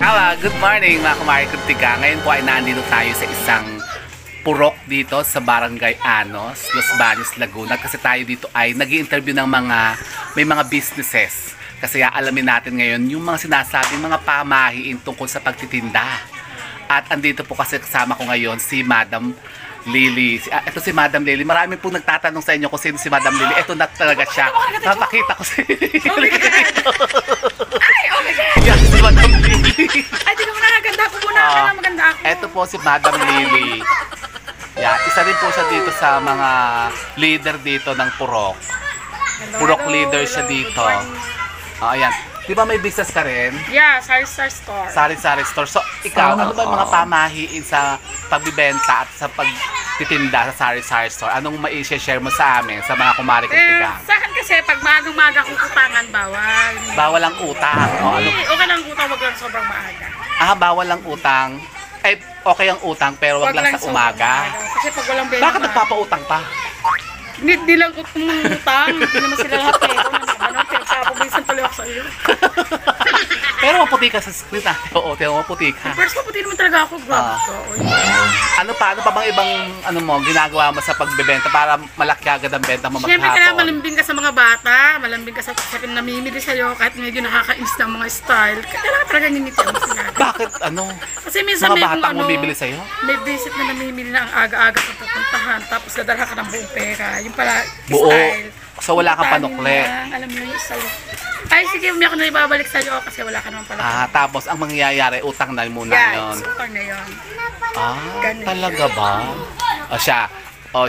Good morning mga kumari Kuntiga. Ngayon po ay nandito tayo sa isang purok dito sa Barangay Anos, Los Baños, Laguna. Kasi tayo dito ay nag-i-interview ng may mga businesses. Kasi alamin natin ngayon yung mga sinasabing mga pamahiin tungkol sa pagtitinda. At andito po kasi kasama ko ngayon si Madam Lily. Ito si Madam Lily. Marami pong nagtatanong sa inyo kung sino si Madam Lily. Ito na talaga siya. Napakita ko sa inyo. Yan si Madam Lily. Ay, di naman nakaganda ako muna. Maganda ako. Ito po si Madam Lily. Yan, isa rin po siya dito sa mga leader dito ng Purok. Purok leader siya dito. Ayan. Di ba may business ka rin? Yeah, sari-sari store. Sari-sari store. So, ikaw, ano ba yung mga pamahiin sa pagbibenta at sa pagtitinda sa sari-sari store? Anong mai-share mo sa amin, sa mga kumari Kuntiga? Sa akin kasi, pag magang-maga kong utangan, bawal. Bawal ang utang. Okay lang utang, wag lang sobrang maaga. Bawal ang utang. Ay, okay ang utang, pero wag lang sa umaga. Kasi pag walang benta. Bakit nagpapautang pa? Hindi lang utang. Hindi naman sila lahat eh. Ganun, pinagpapabisan tuloy ako sa iyo. Pero maputi ka sa screen natin. Oo, maputi ka. First, maputi naman talaga ako. Ano pa bang ibang ginagawa mo sa pagbebenta para malaki agad ang benta mo maghapon? Siyempre, kailangan malambing ka sa mga bata, malambing ka sa namimili sa'yo, kahit medyo nakakainis ng mga style. Kailangan talaga ngingiti mo sila. Bakit Kasi minsan mga batang bumibili sa'yo? May visit na namimili na ang aga-aga sa pupuntahan, tapos dadalhan ka ng buong pera. Yung pala, buo. style. So wala kang panukle. Alam mo yung style. Ay, sige, may ako na ibabalik sa'yo kasi wala ka naman pala. Tapos ang mangyayari, utang na muna yun. Utang na yun. Talaga ba? Siya.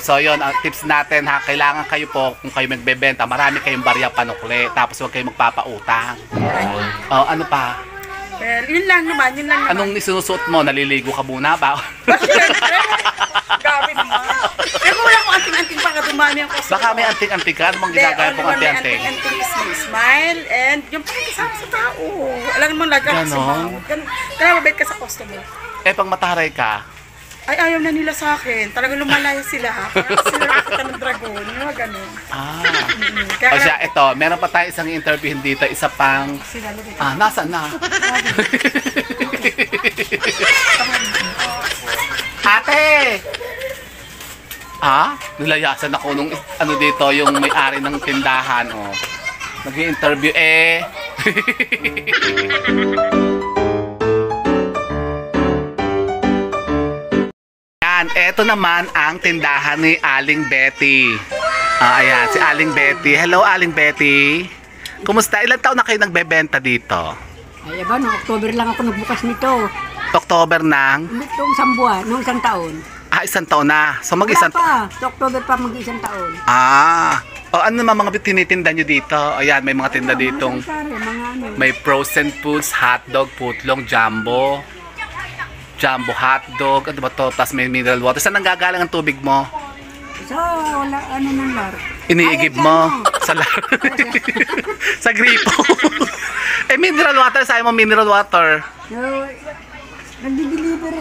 So yun, ang tips natin ha, kailangan kayo po, kung kayo magbebenta, marami kayong barya panukle, tapos huwag kayong magpapautang. Ano pa? Well, yun lang naman. Anong isinusuot mo? Naliligo ka muna ba? Gabi naman. Pero wala akong anting-anting para dumami ang customer. Baka may anting-anting ka? Ano mong ginagaya pong anting-anting? May anting-anting is may smile and yung pakikisama sa tao. Alam naman Ganon? Kaya mabait ka sa customer. Pang mataray ka? Ay, ayaw na nila sa akin. Talagang lumalaya sila. Parang sila nakakita ng dragon. Yung mga ganun. O siya, ito. Meron pa tayo isang interview dito. Isa pang... nasaan na? Ate! Nilayasan ako nung dito, yung may-ari ng tindahan. Nag-i-interview Ito naman ang tindahan ni Aling Betty. Ayan, si Aling Betty. Hello, Aling Betty. Kumusta? Ilang taon na kayo nagbebenta dito? Ay, noong October lang ako nagbukas nito. October ng? Noong isang buwan, noong isang taon. Isang taon na. So Wala pa. Sa October pa mag-isang taon. Ano naman mga tinitinda nyo dito? Ayan, may mga tinda ditong may frozen foods, hotdog, putlong, jumbo hotdog, ano ba to? Tapos may mineral water. Saan nanggagaling ang tubig mo? Ng lar. Iniigib mo? Sa lar. Sa gripo. Mineral water. Saan mo mineral water? Nagdi-deliver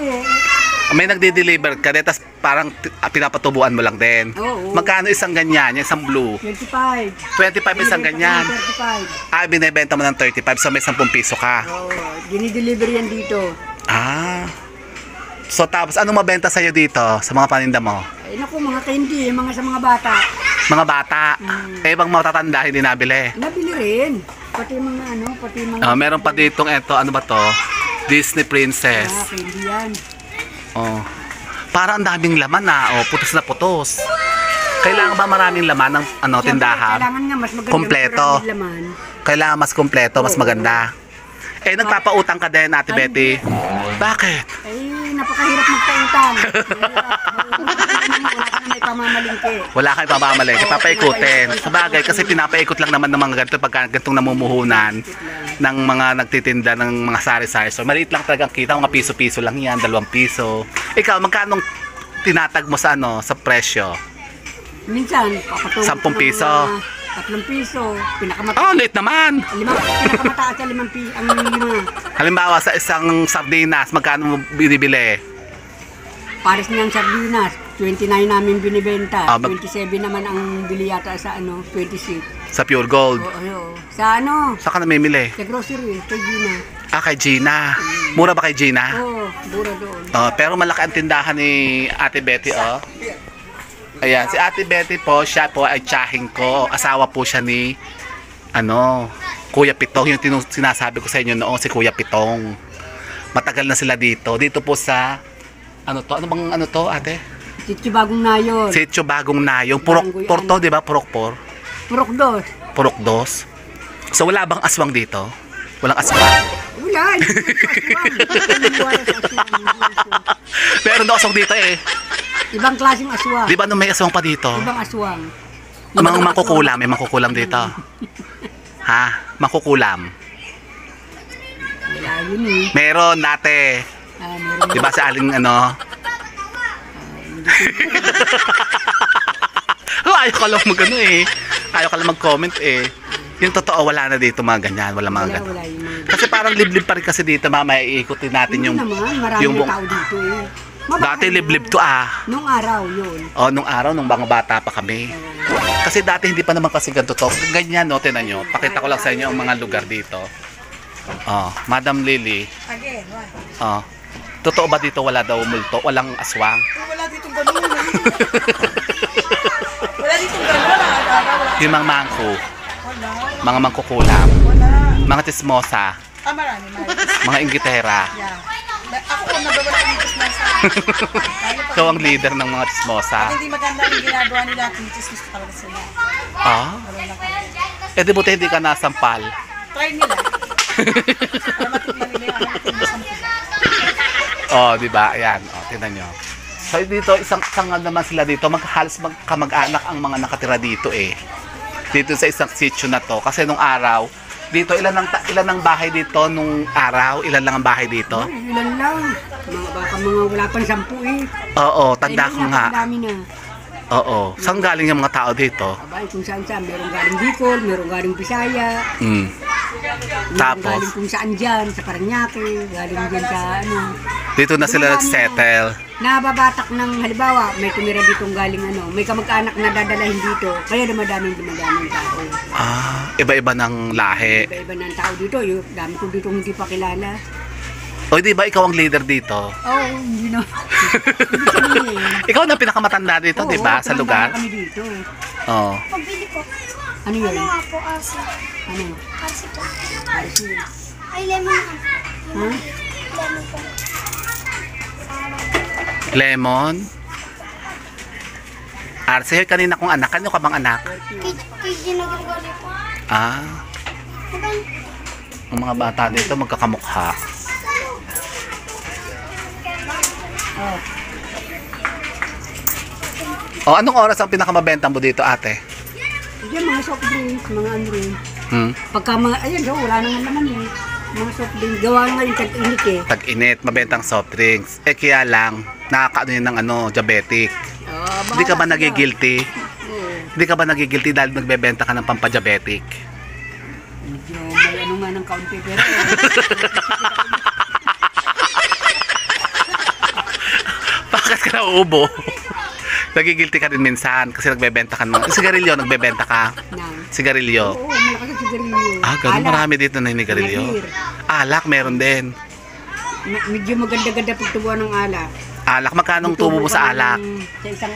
May nagdi-deliver ka. Tapos parang pinapatubuan mo lang din. Oo. Magkano isang ganyan? Isang blue? 25. 25 isang ganyan? 35. Binibenta mo ng 35. So may 10 piso ka? Oo. Dinideliver yan dito. So tapos anong mabenta sa'yo dito sa mga paninda mo? Ay naku, mga candy, sa mga bata. Mga bata? Ibang matatanda hindi nabili? Nabili rin. Pati mga meron pa ditong ano ba to? Disney Princess. Candy yan. Parang ang daming laman putos na putos. Kailangan ba maraming laman ng tindahan? Kailangan nga mas maganda. Kompleto. Kailangan mas kompleto, mas maganda. Nagpapautang ka din, Ate Betty. Bakit? Napakahirap magpautang. Wala ka na may pamamalingke. Wala kang pamamalingke. Papaikutin. Sabagay, kasi pinapaikot lang naman ng mga ganito pagka ganitong namumuhunan ng mga nagtitinda ng mga sari-sari. So, maliit lang talagang kita. Mga piso-piso lang yan. 2 piso. Ikaw, magkano tinatag mo sa sa presyo? Minsan, 10 piso. 3 piso. Pinakamataas. Late naman. Pinakamataas sa 5 piso. Ang 5. Halimbawa, sa isang sardinas, magkano mo binibili? Pares niyang sardinas. 29 namin binibenta. 27 naman ang bili yata sa 26. Sa Pure Gold. Oo. Sa Saan ka namimili? Sa grocery. Sa Gina. Ah, kay Gina. Mura ba kay Gina? Oo, mura doon. Pero malaki ang tindahan ni Ate Betty, oh. Ayan, si Ate Betty po, siya po ay tiyahing ko. Asawa po siya ni, Kuya Pitong. Yung sinasabi ko sa inyo noon, si Kuya Pitong. Matagal na sila dito. Dito po sa, ano to, ate? Sitio Bagong Nayon. Sitio Bagong Nayong. Porto, di ba? Purok Purok 2. Purok 2. So, wala bang aswang dito? Walang aswang? Wala, hindi ko aswang. Meron daw aswang dito eh. Ibang klaseng aswang. Di ba nung may aswang pa dito? Ibang aswang. Mga mangkukulam, may mangkukulam dito. Ha? Mangkukulam. Wala yun eh. Meron dati. Meron Di ba sa aling ayaw ka lang ayaw ka lang mag-comment eh. Yung totoo, wala na dito mga ganyan. Wala mga ganyan. wala yun. Kasi parang liblib pa rin kasi dito, mamaya iikutin natin Hindi yung... naman, marami yung tao dito eh. Dati liblib to Nung araw yun. Nung araw, nung mga bata pa kami. Kasi dati hindi pa naman kasi ganito to. Ganyan, no, tinan nyo. Pakita ko lang sa inyo ang mga lugar dito. Madam Lily. Again, Totoo ba dito wala daw multo? Walang aswang? wala ditong ganun. Wala ditong ganun. Yung mga mangko, Wala. mga mangkukulam, Wala. mga tismosa, Marami. mga inggitera. Yeah. Ako, nabawala ng chismosa. Ikaw ang leader ng mga tismosa. Hindi maganda yung ginagawa nila, chismosa talaga sila. Wala lang kami. Di buti hindi ka nasampal. Try nila. Para matignan nila yung anak ng sampu. Di ba? Ayan, tingnan nyo. So dito, isang naman sila dito, halos magkamag-anak ang mga nakatira dito eh. Dito sa isang sitio na to. Kasi nung araw, dito, ilan ang bahay dito nung araw? Ilan lang ang bahay dito? Ilan lang. Baka mga wala pang 10 eh. Oo, tanda ko nga. Dami na. Oo. Saan galing yung mga tao dito? Abay, kung saan. Merong galing Bicol, merong galing Bisaya. Merong Tapos? galing kung saan dyan, sa Paranaque, galing dyan sa Dito na sila nag-settle. Nababatak ng halimbawa, may tumira ditong galing may kamag-anak na dadalahin dito, kaya dumadaming tao. Iba-iba ng lahi. Iba-iba ng tao dito, yung dami ko dito hindi pa kilala. O di ba ikaw ang leader dito? Hindi na. Ikaw na pinakamatanda dito, di ba? Sa lugar? Kami dito. Pagbili ko. Ano yun? Ano nga po, Arsi? Ano? Arsi po. Arsi. Ay, lemon nga. Ha? Lemon po. Lemon? Arce, kanina kong anak. Kanino ka bang anak? Kay Ginagagari po. Ang mga bata dito magkakamukha. Anong oras ang pinakamabenta mo dito, ate? Diyan, mga soft drinks, mga rin. Pagka mga, wala nang naman eh. Mga soft drinks, gawa nga yung tag-init eh. Tag-init, mabentang soft drinks. Kaya lang, nakakaano yun ng diabetic. Hindi ka ba nagigilty? Hindi ka ba nagigilty dahil nagbebenta ka ng pampadiabetic? Medyo may nga ng kaunti pero Bakit ka nauubo? Nagigilty ka din minsan kasi nagbebenta ka ng sigarilyo, nagbebenta ka. Sigarilyo. Oo, malakas ang sigarilyo. Ganun marami dito na hinigarilyo. Alak, meron din. Medyo maganda-ganda pagtubuan ng alak. Alak, magkano ang tubo mo sa alak? Sa isang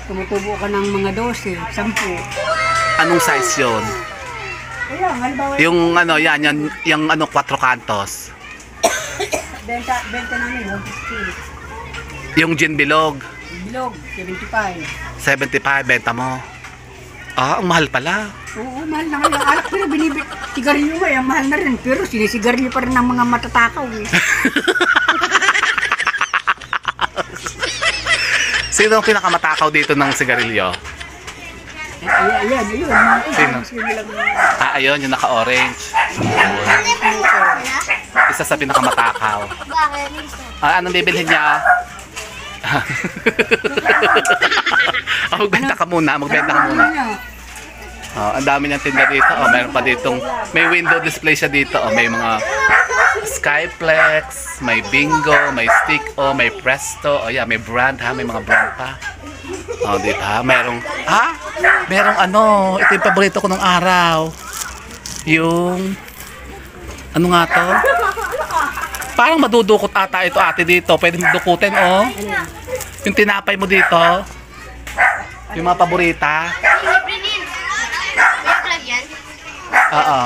tumutubo ka ng mga 12, 10. Anong size yun? Kaya, halimbawa, Yung yung 4 kantos. benta namin, 150. Yung gin bilog, Bilog, 75. 75 benta mo. Ang mahal pala. Oo, mahal na ngayon. Alak pero binibit. Sigarilyo nga, mahal na rin. Pero sinisigarilyo pa rin ng mga matatakaw eh. Sino ang pinakamatakaw dito ng sigarilyo? Ayan. Sino? Ayun, yung naka-orange. Isa sa pinakamatakaw. Bakit? Anong bibilhin niya? Magbenta ka muna. Ang dami niyang tinda dito. Mayroon pa ditong, may window display siya dito. May mga Skyplex, may Bingo, may Stick, may Presto. May brand ha, may mga brand pa. Dito ha, merong ito yung paborito ko nung araw. Yung ano nga to? Parang madudukot ata ito ate dito. Pwede mo dukutin, oh. Yung tinapay mo dito. Yung mga paborita. Oo.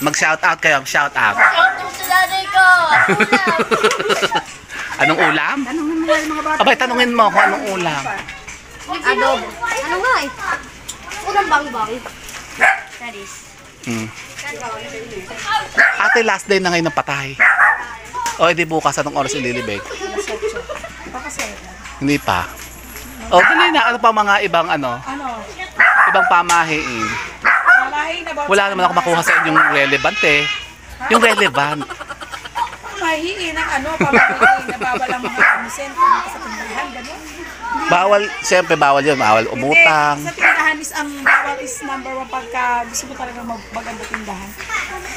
Mag-shout out kayo. Shout out. Anong ulam? Tanungin mo nga yung mga bata. Abay, tanungin mo kung anong ulam. Adobo. Ano nga eh? Unang bangbang. Taris. Ate, last day na ngayon ng patay. O, edi bukas anong oras ililibig? Hindi pa. O, dali na. Ano pa mga ibang ano? Ibang pamahiin. Wala naman ako makuha sa inyong relevant eh. Yung relevant. Mahihiin ng pamahiin na bawal ang mga kamisent sa tindahan, gano'n. Bawal, siyempre bawal yun. Bawal umutang. Sa tindahan is ang bawal is number 1 pagka gusto mo talaga maganda tindahan.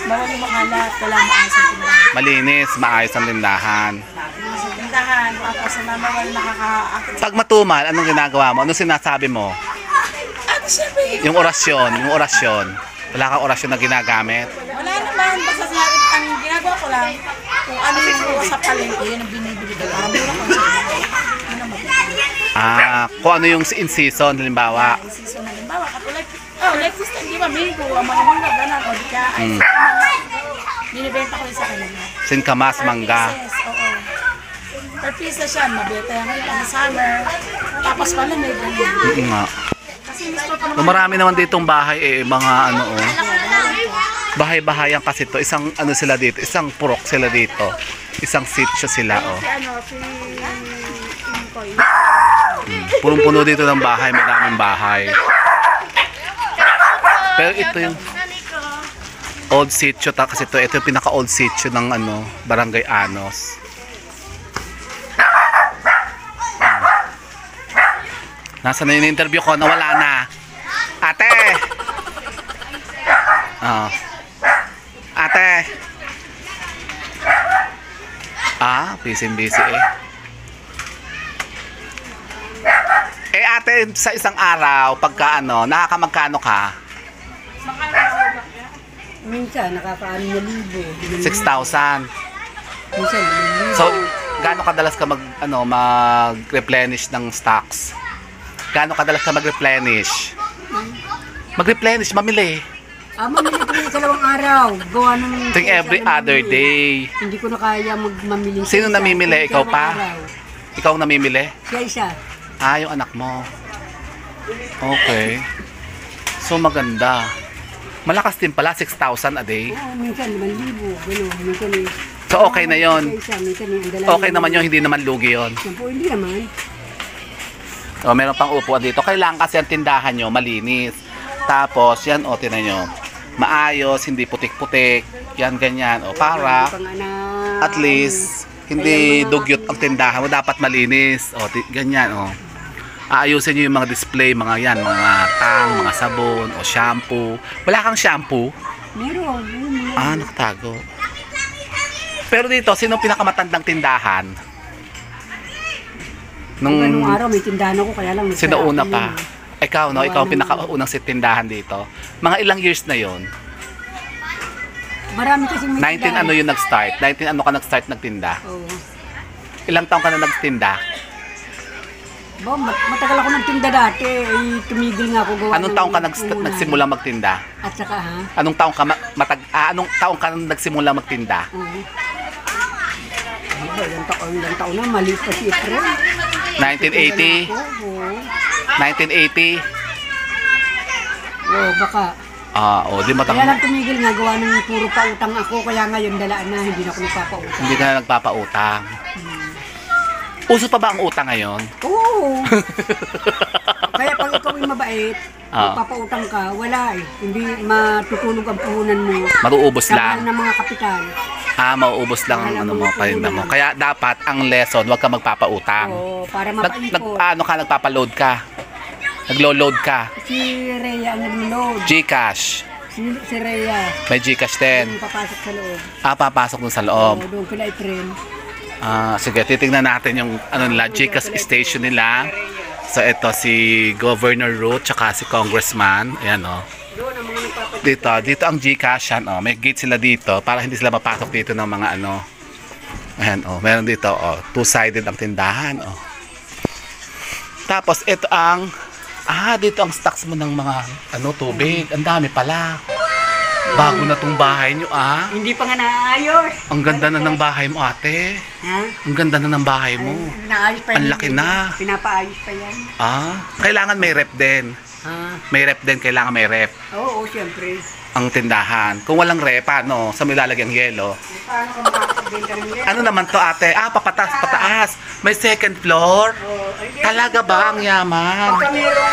Bawal yung makalat, wala maayos ang tindahan. Malinis, maayos ang tindahan. Sa tindahan, tapos sa number 1 nakaka-akit. Pag matumal, anong ginagawa mo? Anong sinasabi mo? At siyempre, Yung orasyon. Wala kang orasyon na ginagamit. wala naman. Basta sinabi, ang ginagawa ko lang, kung ano yung sa palengke, yun ang binibili ko. Parang mura ko sa Kung ano yung in season, halimbawa. season na limbawa. Katulad, like this time, di ba, mango, ang mga mangga, gano'n, o di ka, ay, binibenta ko rin sa kanila. Singkamas, mangga. Pieces, oo. Per piece na siya, mabenta yan ngayon, summer, tapos pala may ganyan. Nga. Kasi gusto ko So, marami naman ditong bahay mga ano bahay-bahayan kasi to. Isang ano sila dito, isang purok sila dito. Isang sitio sila si Inkoy. Punong-puno dito ng bahay, madaming bahay. Pero ito yung old sitio kasi ito yung pinaka-old sitio ng Barangay Anos. Nasaan na yung interview ko? Nawala na. Ate! Ate! Busy eh. Ate, sa isang araw, pagka nakakamagkano ka? Minsan, nakaka-6,000. 6,000. Minsan, 1,000. So, gaano kadalas ka mag-replenish ng stocks? Gaano kadalas ka mag-replenish? Mag-replenish, mamili. Mamili ko yung 2 araw. Gawa ng... Think every other day. Hindi ko na kaya mamili. Sino namimili? Ikaw pa? Ikaw ang namimili? Siya isa. Yung anak mo. Okay. So, maganda. Malakas din pala, 6,000 a day. Minsan 5,000. Gano'n. Minsan So, okay na yon. Minsan Okay naman yun, hindi naman lugi yun. Hindi naman. O, meron pang upuan dito. Kailangan kasi ang tindahan nyo malinis. Tapos, yan, tinan nyo. Maayos, hindi putik-putik. Yan, ganyan. Para, at least, hindi dugyot ang tindahan mo. Dapat malinis. Ganyan, Aayusin nyo yung mga display, mga tang, mga sabon, o shampoo. Wala kang shampoo? Meron. Nakatago. Pero dito, sino pinakamatandang tindahan? Anong araw may tindahan ako, kaya lang Sino una pa? Ikaw, ikaw ang pinakaunang tindahan dito. Mga ilang years na yon? Marami kasi may 19 ano yung nag-start? 19 ano ka nag-start nagtinda? Oo. Ilang taon ka na nagtinda? Matagal ako nagtinda dati. Tumigil nga ako gawa. Anong taon ka nagsimula magtinda? At saka Anong taon ka anong taon ka nagsimula magtinda? Ilang taon na, mali pa si April. 1980? 1980? Baka. Di Kaya matang. lang tumigil nga, gawa ng puro pautang ako. Kaya ngayon dalaan na, hindi na ako nagpapautang. Hindi ka na nagpapautang. Uso pa ba ang utang ngayon? Oo. Kaya pag ikaw ay mabait, magpapautang ka, wala eh. Hindi matutulog ang puhunan mo. Maruubos Kamahal lang. ng mga kapital. Mauubos lang ang paninda mo. Kaya dapat ang lesson, huwag ka magpapautang. Oo, para mapaipot. Nagpa-load ka? Naglo-load ka? Si Rhea ang nag-load. Gcash. Si Rhea. May Gcash din. Yung papasok sa loob. Papasok dun sa loob. Oo, doon kila April. Sige, titingnan natin yung Gcash station nila. So ito si Governor Ruth tsaka si Congressman. Ayan Doon ang mga nagpapadala. Dito ang GCash yan, oh. May gate sila dito para hindi sila mapasok dito ng mga ano. Ayan, oh. Meron dito, oh. Two-sided ang tindahan, oh. Tapos, ito ang, dito ang stocks mo ng mga, tubig. Ang dami pala. Bago na tong bahay nyo, Hindi pa nga naayos. Ang ganda na ng bahay mo, ate. Ha? Ang ganda na ng bahay mo. Naayos pa Ang yan. laki na. Pinapaayos pa yan. Kailangan may rep din. May rep din, kailangan may rep. Oo, siyempre. Ang tindahan. Kung walang rep, sa may lalagyan yelo. Paano ka makakabenta ng yan? Ano naman to, ate? Pataas. May second floor. Talaga ba ang yaman? Pagka meron.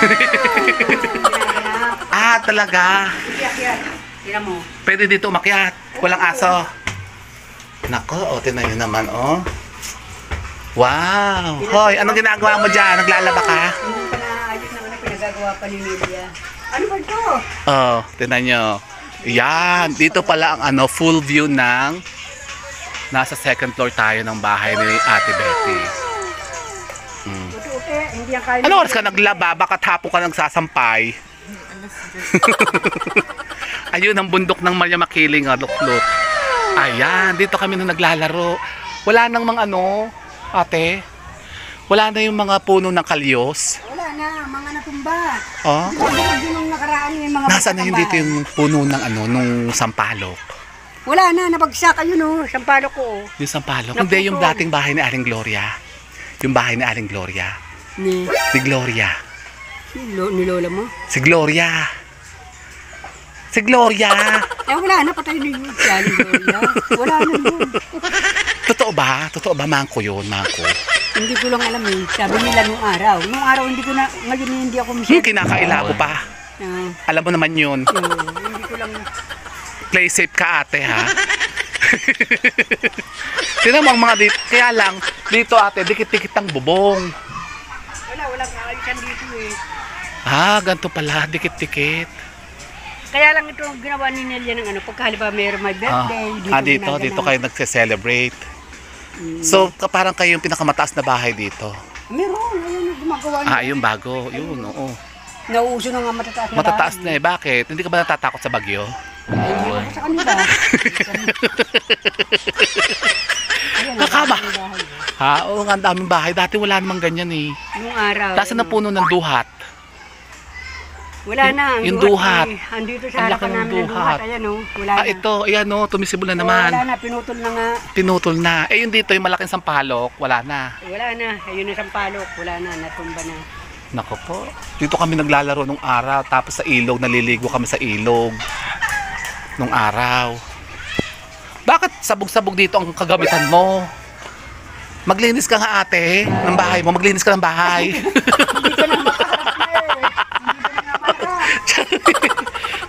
Talaga. Iyak-iyak. Tira mo. Pwede dito umakyat. Walang aso. Nako, tinan nyo naman, Wow. Hoy, anong ginagawa mo dyan? Naglalaba ka? Hindi pa naayos na pinagagawa pa ni Melia. Ano ba ito? Tinan nyo. Yan. Dito pala ang full view ng nasa second floor tayo ng bahay ni Ate Betty. Hindi yan kaya. Ano oras ka naglaba? Baka tapo ka nagsasampay. Ayun ang bundok ng Maria Makiling, lukluk. Ayan, dito kami na naglalaro. Wala nang mga ate. Wala na yung mga puno ng kalyos. Wala na, mga natumba. Hindi nung nakaraan yung mga Nasaan na yung dito yung puno ng nung sampalok? Wala na, nabagsak ayun sampalok ko. Yung sampalok? Hindi, yung dating bahay ni Aling Gloria. Yung bahay ni Aling Gloria. Ni Gloria. Ni lola mo? Si Gloria. Wala na, patay na yun si Aling Gloria. Wala na yun. Totoo ba? Mangko yun, mangko. Hindi ko lang alam sabi nila nung araw. Nung araw hindi ko na, ngayon hindi ako masyadong. Kinakailabo pa. Alam mo naman yun. Hindi ko lang. Play safe ka, ate, ha? Tignan mo ang mga dito. Kaya lang, dito, ate, dikit-dikit ang bubong. Walang kaayusan dito Ganito pala, dikit-dikit. Kaya lang ito ginawa ni Nelia ng pagkahaliba mayroon my birthday. Dito kayo nagse-celebrate. So, parang kayo yung pinakamataas na bahay dito. Meron, ayun yung gumagawa niya. Yung bago, yun, oo. Nauuso na nga matataas na Matataas na bakit? Hindi ka ba natatakot sa bagyo? Hindi ako sa kanila. Kakaba. Oo, ang daming bahay. Dati wala namang ganyan Nung araw. Nasaan na puno ng duhat? Wala na. Yung duhat. Andito Ang sa laki harapan ng namin ng duhat. Ayan wala na. Ito, ayan tumisibol na naman. Wala na, pinutol na nga. Pinutol na. Yung dito, yung malaking sampalok, wala na. Wala na. Ayun na sampalok. Wala na, natumba na. Nako po. Dito kami naglalaro nung araw. Tapos sa ilog, naliligo kami sa ilog. Nung araw. Bakit sabog-sabog dito ang kagamitan mo? Maglinis ka nga, ate, ng bahay mo. Maglinis ka ng bahay. Hindi ka na makaharap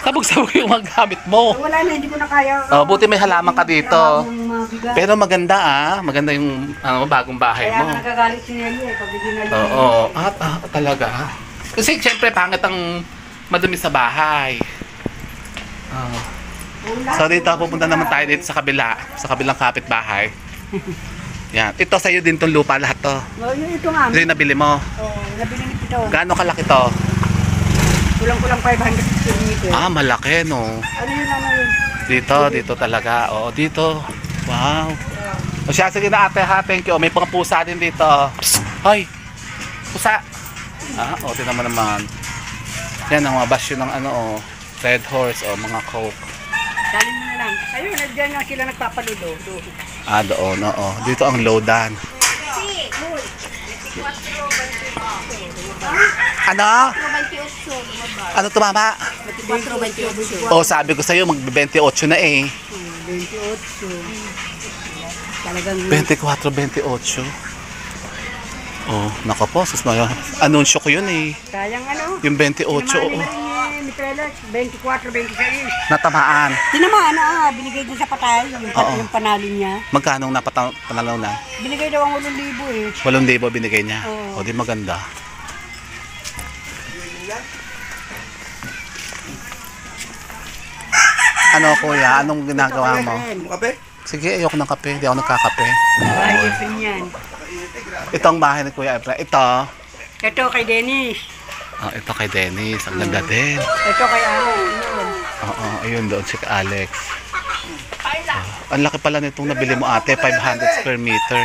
Sabog-sabog yung mga gamit mo. Wala na, hindi ko na kaya. Buti may halaman ka dito. Pero maganda Maganda yung bagong bahay Kaya mo. nga nagagalit si Nelly pag hindi na Oo. Talaga. Kasi siyempre pangit ang madumi sa bahay. So dito pupunta naman tayo dito sa kabilang kapitbahay. Yan. Ito sa'yo din tong lupa lahat to. Ito nga. Ito yung nabili mo. Nabili ito. Gaano kalaki to? Kulang-kulang 500 meters. Malaki no. Ano yun? Dito talaga. Oo, dito. Wow. O siya, sige na ate ha. Thank you. May mga pusa din dito. Psst! Hoy! Pusa! Tingnan mo naman. Yan ang mga basyo ng Red Horse mga Coke. Dalhin mo na lang. Ayun, nandiyan na sila nagpapaludo. Doon, oo. Dito ang lowdown. Ano? 28. Ano tumama? 28. Sabi ko sa'yo, mag-28 na 28. Talagang 24, 28. Nako po, anunsyo ko yun sayang Yung 28, ni Pelas, 24, 26. natamaan. Tinamaan binigay din sa patay yung panalo niya. Magkano panalo na? Binigay daw ang 8,000 8,000 binigay niya. Oo. Di maganda. Ano kuya? Anong ginagawa mo? Kape? Sige, ayoko ng kape. Hindi ako nagkakape. Bahay din yan. Ito ang bahay ni Kuya Efra. Ito. Ito kay Dennis. Ito kay Dennis. Ang ganda din. Ito kay Ano. Oo, Ayun doon si Alex. Ang laki pala nitong nabili mo ate, 500 square meter.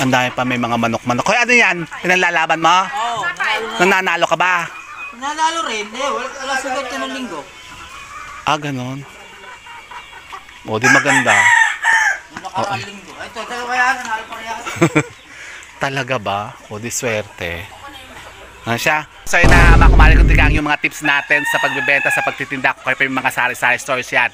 Ang dami pa, may mga manok-manok. Hoy, ano yan? Pinanlalaban mo? Oo, Nananalo ka ba? nanalo rin. Wala sagot ka ng linggo. Ah, ganon. O, di maganda. Nakaraan linggo. Ito, kaya nanalo pa kaya. Talaga ba? O, di swerte. Ano siya? So, yun na, mga kumari kung tigang yung mga tips natin sa pagbebenta, sa pagtitinda. Kung kayo pa yung mga sari-sari stores yan.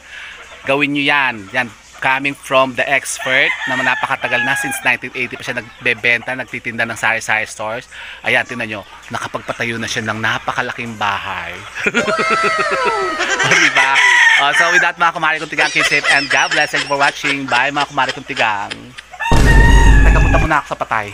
Gawin nyo yan. Yan. Coming from the expert na napakatagal na, since 1980 pa siya nagbebenta, nagtitinda ng sari-sari stores. Ayan, tingnan nyo, nakapagpatayo na siya ng napakalaking bahay. Diba? So with that, mga kumari kong tigang, keep safe and God bless. Thank you for watching. Bye mga kumari kong tigang. Teka, punta muna ako sa patay.